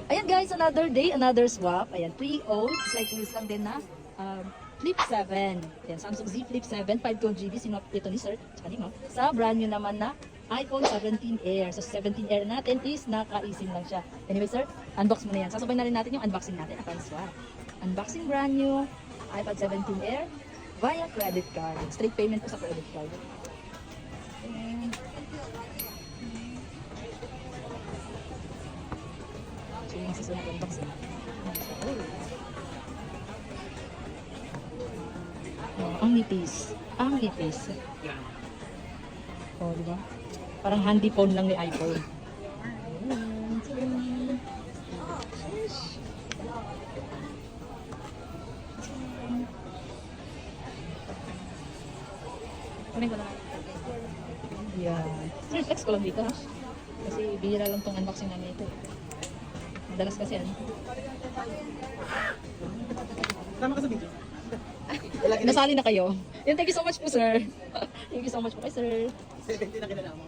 Ayan guys, another day, another swap. Ayan, pre-owned. Cyclist lang din na Flip 7. Ayan, Samsung Z Flip 7, 512 GB. Sinop ito ni Sir. Tsaka ni Ma'am. Sa brand new naman na iPhone 17 Air. So 17 Air natin is naka-eSIM lang siya. Anyway sir, unbox muna yan. Sasabay na rin natin yung unboxing natin. Akan swap. Unboxing brand new iPhone 17 Air via credit card. Straight payment po sa credit card. Ayan. So yung susunod unboxing. Oh, ang nipis. Ang nipis. Oh, di ba? Parang handy phone lang ni iPhone. Kunin ko na. Yeah. Sir, flex ko lang dito ha. Kasi bihira lang tong unboxing namin ito. Madalas kasi ano. Tama ka sa video. Nasali na kayo. Thank you so much po, sir. Thank you so much po kay sir. 70 na kilala mo.